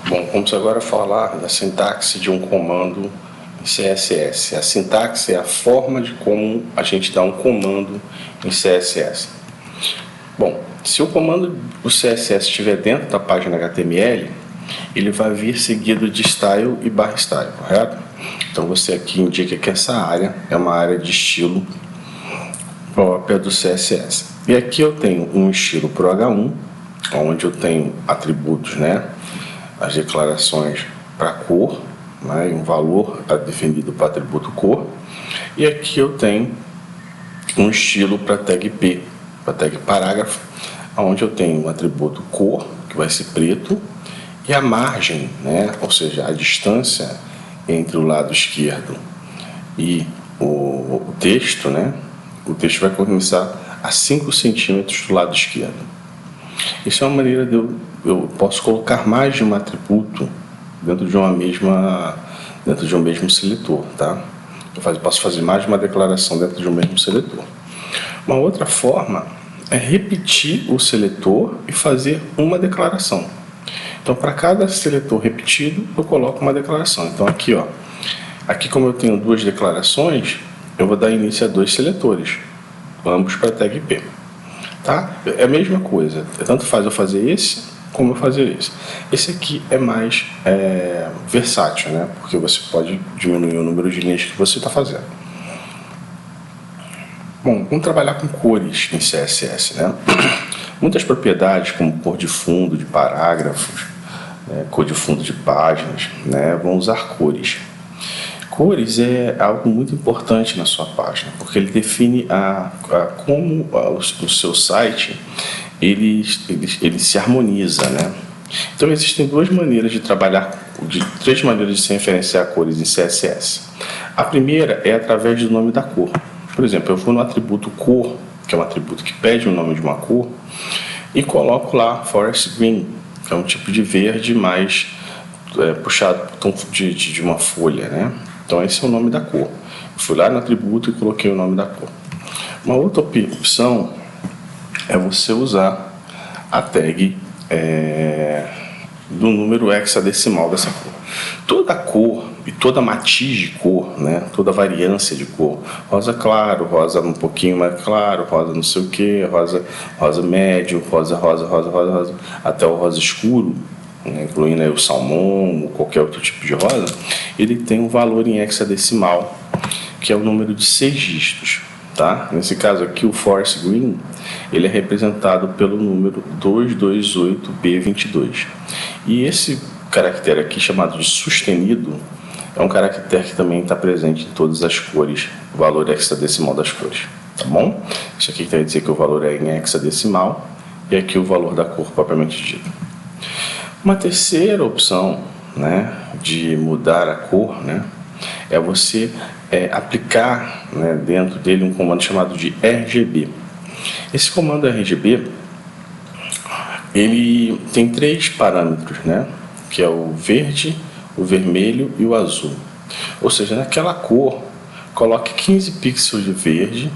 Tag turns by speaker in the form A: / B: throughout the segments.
A: Bom, vamos agora falar da sintaxe de um comando em CSS. A sintaxe é a forma de como a gente dá um comando em CSS. Bom, se o comando do CSS estiver dentro da página HTML, ele vai vir seguido de style e barra style, correto? Então você aqui indica que essa área é uma área de estilo própria do CSS. E aqui eu tenho um estilo para o H1, onde eu tenho atributos, né? As declarações para cor, né? E um valor definido para atributo cor. E aqui eu tenho um estilo para tag P, para tag parágrafo, onde eu tenho um atributo cor, que vai ser preto, e a margem, né? Ou seja, a distância entre o lado esquerdo e o texto, né? O texto vai começar a 5 centímetros do lado esquerdo. Isso é uma maneira de eu posso colocar mais de um atributo dentro de um mesmo seletor, tá? Eu posso fazer mais de uma declaração dentro de um mesmo seletor. Uma outra forma é repetir o seletor e fazer uma declaração. Então, para cada seletor repetido, eu coloco uma declaração. Então, aqui, ó, aqui como eu tenho duas declarações, eu vou dar início a 2 seletores, ambos para tag P. Tá? É a mesma coisa, tanto faz eu fazer esse, como eu fazer esse. Esse aqui é mais versátil, né? Porque você pode diminuir o número de linhas que você está fazendo. Bom, vamos trabalhar com cores em CSS, né? Muitas propriedades, como cor de fundo de parágrafos, né, cor de fundo de páginas, né, vão usar cores. Cores é algo muito importante na sua página, porque ele define como o seu site ele se harmoniza, né? Então existem três maneiras de se referenciar cores em CSS. A primeira é através do nome da cor. Por exemplo, eu vou no atributo cor, que é um atributo que pede o nome de uma cor, e coloco lá forest green, que é um tipo de verde mais puxado de uma folha, né? Então esse é o nome da cor. Fui lá no atributo e coloquei o nome da cor. Uma outra opção é você usar a tag do número hexadecimal dessa cor. Toda cor e toda matiz de cor, né? Toda variância de cor, rosa claro, rosa um pouquinho mais claro, rosa não sei o que, rosa médio, rosa, até o rosa escuro, incluindo aí o salmão ou qualquer outro tipo de rosa, ele tem um valor em hexadecimal, que é o número de 6 dígitos. Tá? Nesse caso aqui, o forest green, ele é representado pelo número 228B22. E esse caractere aqui, chamado de sustenido, é um caractere que também está presente em todas as cores, o valor hexadecimal das cores. Tá bom? Isso aqui quer dizer que o valor é em hexadecimal e aqui o valor da cor propriamente dito. Uma terceira opção, né, de mudar a cor, né, é você aplicar, né, dentro dele um comando chamado de RGB. Esse comando RGB ele tem 3 parâmetros, né, que é o verde, o vermelho e o azul. Ou seja, naquela cor, coloque 15 pixels de verde,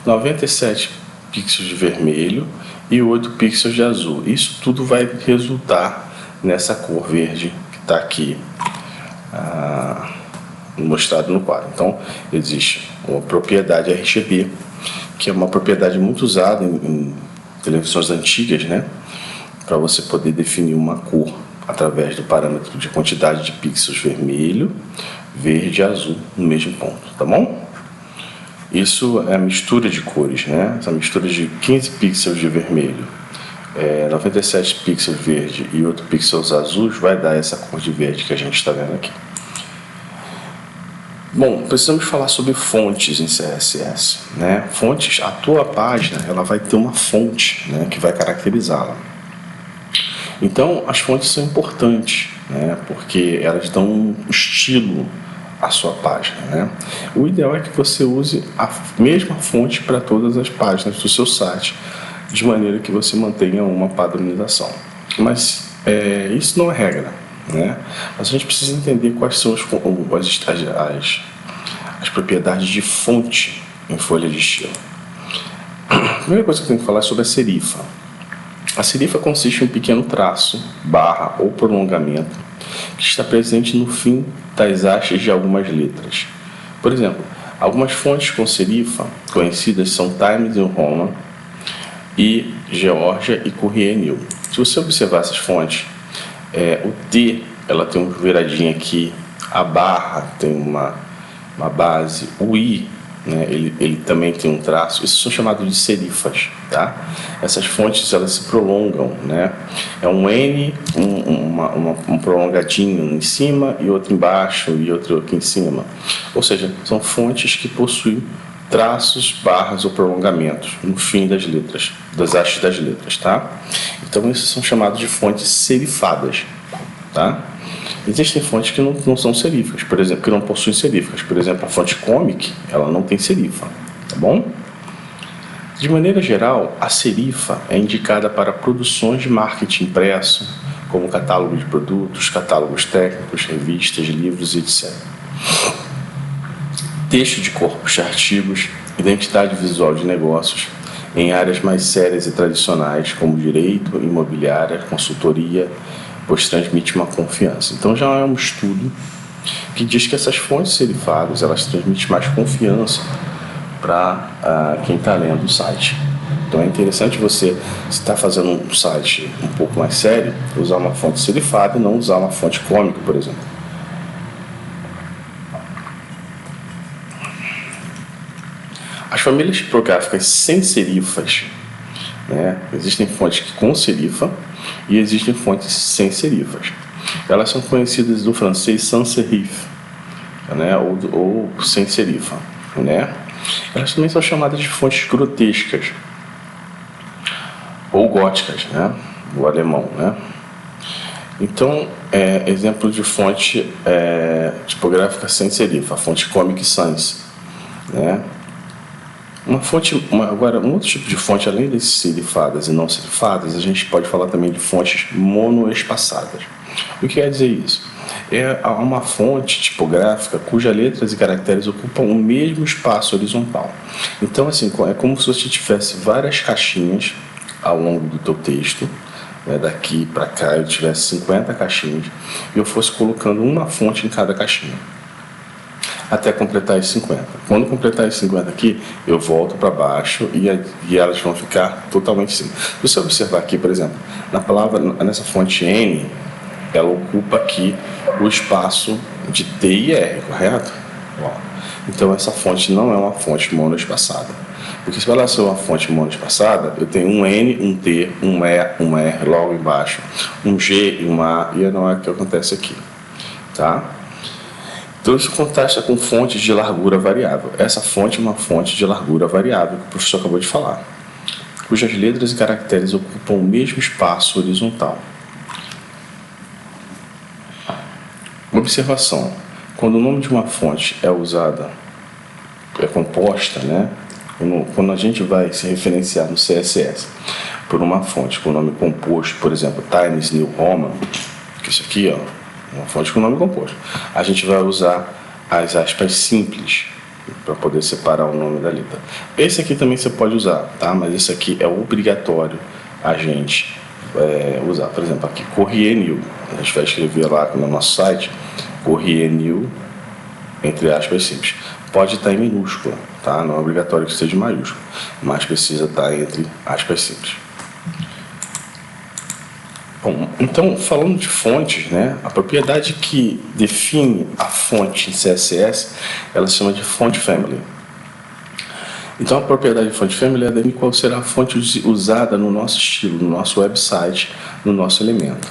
A: 97 pixels de vermelho e 8 pixels de azul. Isso tudo vai resultar nessa cor verde que está aqui mostrado no quadro. Então, existe uma propriedade RGB, que é uma propriedade muito usada em televisões antigas, né, para você poder definir uma cor através do parâmetro de quantidade de pixels vermelho, verde e azul no mesmo ponto, tá bom? Isso é a mistura de cores, né? Essa mistura de 15 pixels de vermelho, 97 pixels verde e 8 pixels azuis vai dar essa cor de verde que a gente está vendo aqui. Bom, precisamos falar sobre fontes em CSS, né? Fontes, a tua página ela vai ter uma fonte, né, que vai caracterizá-la. Então, as fontes são importantes, né, porque elas dão um estilo à sua página, né? O ideal é que você use a mesma fonte para todas as páginas do seu site, de maneira que você mantenha uma padronização. Mas isso não é regra, né? Mas a gente precisa entender quais são as propriedades de fonte em folha de estilo. A primeira coisa que eu tenho que falar é sobre a serifa. A serifa consiste em um pequeno traço, barra ou prolongamento que está presente no fim das hastes de algumas letras. Por exemplo, algumas fontes com serifa conhecidas são Times New Roman e Georgia e Courier New. Se você observar essas fontes, o T ela tem uma viradinha aqui, a barra tem uma base, o I, né, ele também tem um traço. Esses são chamados de serifas, tá? Essas fontes elas se prolongam, né? É um N, um prolongadinho em cima e outro embaixo e outro aqui em cima. Ou seja, são fontes que possuem traços, barras ou prolongamentos no fim das letras, das hastes das letras, tá? Então esses são chamados de fontes serifadas, tá? Existem fontes que não são seríficas, por exemplo, que não possuem seríficas. Por exemplo, a fonte Comic, ela não tem serifa, tá bom? De maneira geral, a serifa é indicada para produções de marketing impresso, como catálogo de produtos, catálogos técnicos, revistas, livros, etc. Texto de corpos de artigos, identidade visual de negócios, em áreas mais sérias e tradicionais, como direito, imobiliária, consultoria, pois transmite uma confiança. Então já é um estudo que diz que essas fontes serifadas elas transmitem mais confiança para quem está lendo o site. Então é interessante você, se está fazendo um site um pouco mais sério, usar uma fonte serifada e não usar uma fonte cômica, por exemplo. As famílias tipográficas sem serifas, né? Existem fontes com serifa e existem fontes sem serifas. Elas são conhecidas do francês sans serif, né? ou sem serifa, né? Elas também são chamadas de fontes grotescas ou góticas, né? Do alemão, né? Então, exemplo de fonte tipográfica sem serifa, a fonte Comic Sans, né? Agora, um outro tipo de fonte, além das serifadas e não serifadas, a gente pode falar também de fontes monoespaçadas. O que quer dizer isso? É uma fonte tipográfica cujas letras e caracteres ocupam o mesmo espaço horizontal. Então, assim, é como se você tivesse várias caixinhas ao longo do teu texto, né, daqui para cá eu tivesse 50 caixinhas e eu fosse colocando uma fonte em cada caixinha, até completar as 50. Quando completar as 50 aqui, eu volto para baixo e elas vão ficar totalmente assim. Se você observar aqui, por exemplo, nessa fonte N, ela ocupa aqui o espaço de T e R, correto? Ó. Então essa fonte não é uma fonte monoespaçada. Porque se ela ser uma fonte monoespaçada, eu tenho um N, um T, um E, um R logo embaixo, um G e uma A, e não é o que acontece aqui, tá? Então isso contrasta com fontes de largura variável. Essa fonte é uma fonte de largura variável, que o professor acabou de falar, cujas letras e caracteres ocupam o mesmo espaço horizontal. Observação: quando o nome de uma fonte é composta, né? Quando a gente vai se referenciar no CSS por uma fonte com nome composto, por exemplo, Times New Roman, que isso aqui, ó, uma fonte com nome composto, a gente vai usar as aspas simples para poder separar o nome da letra. Esse aqui também você pode usar, tá? Mas esse aqui é obrigatório a gente usar. Por exemplo, aqui, Courier New. A gente vai escrever lá no nosso site, Courier New, entre aspas simples. Pode estar em minúscula, tá? Não é obrigatório que seja em maiúsculo, mas precisa estar entre aspas simples. Bom, então, falando de fontes, né, a propriedade que define a fonte em CSS, ela se chama de Font Family. Então, a propriedade de Font Family é definir qual será a fonte usada no nosso estilo, no nosso website, no nosso elemento.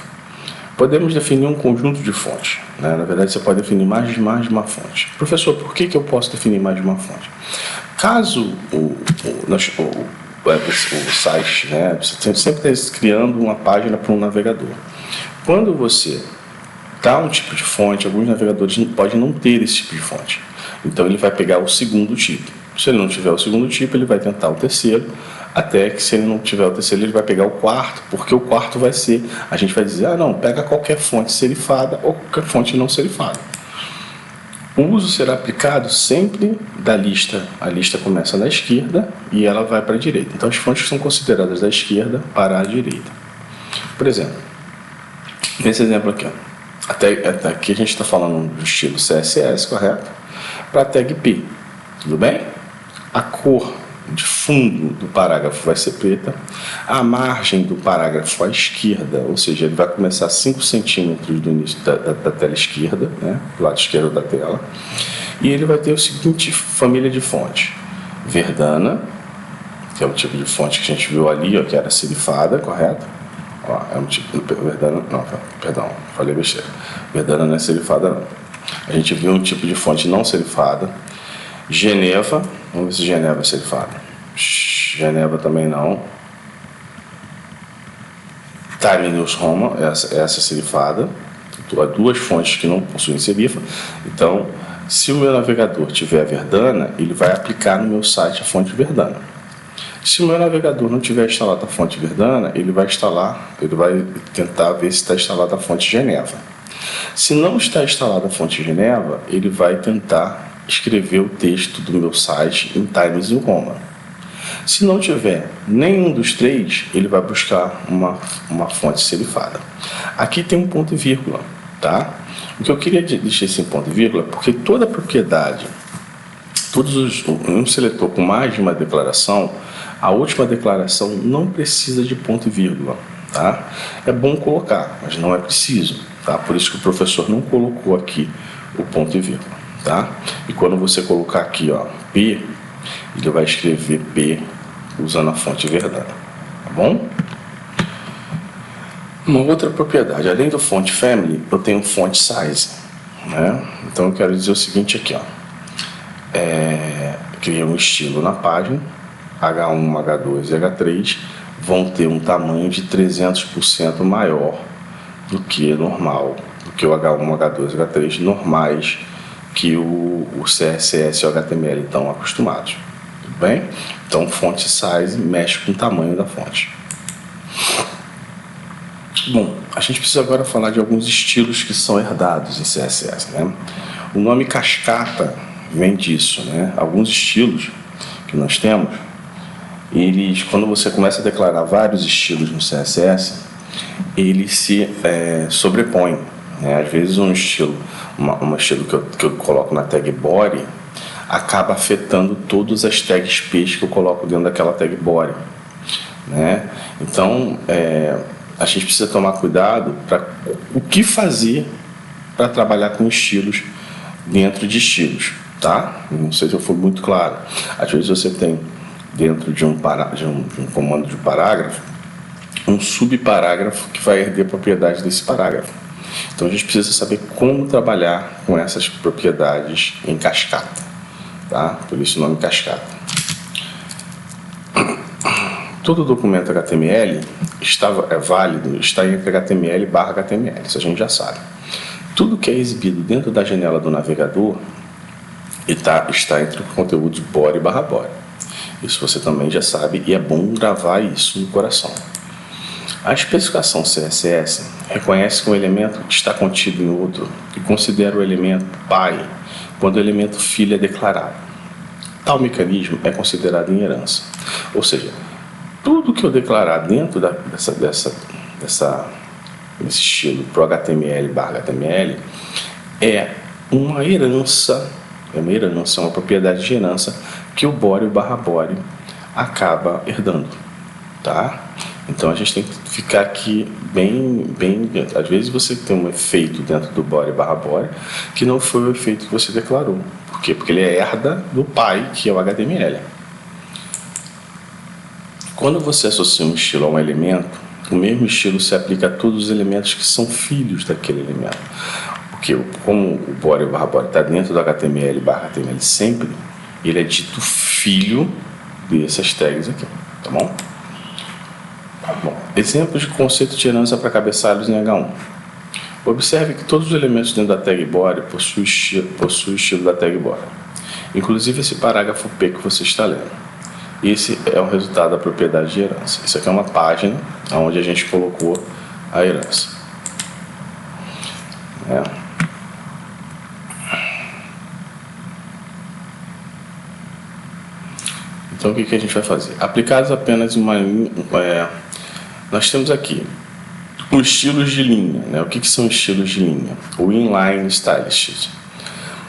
A: Podemos definir um conjunto de fontes, né? Na verdade, você pode definir mais de uma fonte. Professor, por que eu posso definir mais de uma fonte? Caso o site, né, você sempre está criando uma página para um navegador. Quando você dá um tipo de fonte, alguns navegadores podem não ter esse tipo de fonte. Então, ele vai pegar o segundo tipo. Se ele não tiver o segundo tipo, ele vai tentar o terceiro, até que, se ele não tiver o terceiro, ele vai pegar o quarto, porque o quarto vai ser, a gente vai dizer, não, pega qualquer fonte serifada ou qualquer fonte não serifada. O uso será aplicado sempre da lista. A lista começa na esquerda e ela vai para a direita. Então, as fontes são consideradas da esquerda para a direita. Por exemplo, nesse exemplo aqui, ó, Até aqui a gente está falando do estilo CSS, correto? Para a tag P, tudo bem? A cor de fundo do parágrafo vai ser preta, a margem do parágrafo à esquerda, ou seja, ele vai começar 5 centímetros do início da tela esquerda, né, do lado esquerdo da tela, e ele vai ter o seguinte família de fonte: Verdana, que é o tipo de fonte que a gente viu ali, ó, que era serifada, correto? Ó, é um tipo de Verdana, não, perdão, falei besteira. Verdana não é serifada, não. A gente viu um tipo de fonte não serifada. Geneva, vamos ver se Geneva é serifada. Geneva também não. Time News Roman, essa serifada. Há duas fontes que não possuem serifa. Então, se o meu navegador tiver Verdana, ele vai aplicar no meu site a fonte Verdana. Se o meu navegador não tiver instalado a fonte Verdana, ele vai tentar ver se está instalada a fonte Geneva. Se não está instalada a fonte Geneva, ele vai tentar escrever o texto do meu site em Times New Roman. Se não tiver nenhum dos três, ele vai buscar uma fonte serifada. Aqui tem um ponto e vírgula, tá? O que eu queria deixar esse ponto e vírgula, porque toda propriedade, um seletor com mais de uma declaração, a última declaração não precisa de ponto e vírgula, tá? É bom colocar, mas não é preciso, tá? Por isso que o professor não colocou aqui o ponto e vírgula, tá? E quando você colocar aqui, ó, P, ele vai escrever P usando a fonte Verdana, tá bom? Uma outra propriedade, além do font family, eu tenho font size, né? Então eu quero dizer o seguinte aqui, ó. Criei um estilo na página, H1, H2 e H3 vão ter um tamanho de 300% maior do que normal, do que o H1, H2 e H3 normais que o CSS e o HTML estão acostumados. Tudo bem? Então, font size mexe com o tamanho da fonte. Bom, a gente precisa agora falar de alguns estilos que são herdados em CSS, né? O nome cascata vem disso, né? Alguns estilos que nós temos, eles, quando você começa a declarar vários estilos no CSS, eles se sobrepõem, né? Às vezes um estilo que eu coloco na tag body acaba afetando todas as tags P que eu coloco dentro daquela tag body, né? Então, a gente precisa tomar cuidado para o que fazer para trabalhar com estilos dentro de estilos, tá? Não sei se eu fui muito claro. Às vezes você tem dentro de um comando de parágrafo um subparágrafo que vai herder propriedades desse parágrafo. Então a gente precisa saber como trabalhar com essas propriedades em cascata, tá? Por isso o nome cascata. Todo documento HTML é válido, está entre HTML/HTML, isso a gente já sabe. Tudo que é exibido dentro da janela do navegador está entre os conteúdos body/body. Isso você também já sabe e é bom gravar isso no coração. A especificação CSS reconhece que um elemento está contido em outro e considera o elemento pai quando o elemento filho é declarado. Tal mecanismo é considerado em herança, ou seja, tudo que eu declarar dentro desse estilo para o HTML/HTML é uma herança, é uma propriedade de herança que o body/body acaba herdando, tá? Então a gente tem que ficar aqui bem, às vezes você tem um efeito dentro do body/body que não foi o efeito que você declarou. Por quê? Porque ele herda do pai, que é o HTML. Quando você associa um estilo a um elemento, o mesmo estilo se aplica a todos os elementos que são filhos daquele elemento. Porque como o body/body está dentro do HTML/HTML sempre, ele é dito filho dessas tags aqui, tá bom? Bom, exemplos de conceito de herança para cabeçalhos em H1. Observe que todos os elementos dentro da tag body possuem o estilo da tag body, inclusive esse parágrafo P que você está lendo. Esse é o resultado da propriedade de herança. Isso aqui é uma página onde a gente colocou a herança. Então o que a gente vai fazer? Aplicados apenas uma linha. Nós temos aqui Os estilos de linha, né? O que são estilos de linha? O inline stylist.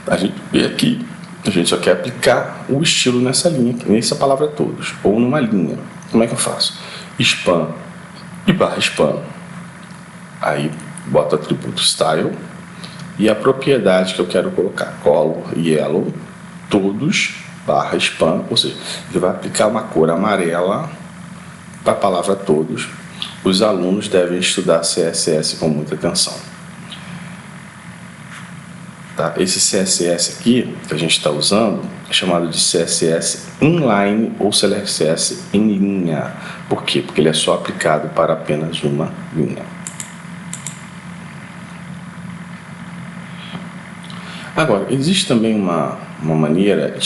A: A gente vê aqui, a gente só quer aplicar o estilo nessa linha, nessa palavra todos, ou numa linha. Como é que eu faço? Span e barra span. Aí boto o atributo style e a propriedade que eu quero colocar, color yellow, todos barra span, ou seja, ele vai aplicar uma cor amarela para a palavra todos. Os alunos devem estudar CSS com muita atenção. Tá? Esse CSS aqui que a gente está usando é chamado de CSS inline ou CSS em linha. Por quê? Porque ele é só aplicado para apenas uma linha. Agora, existe também uma maneira de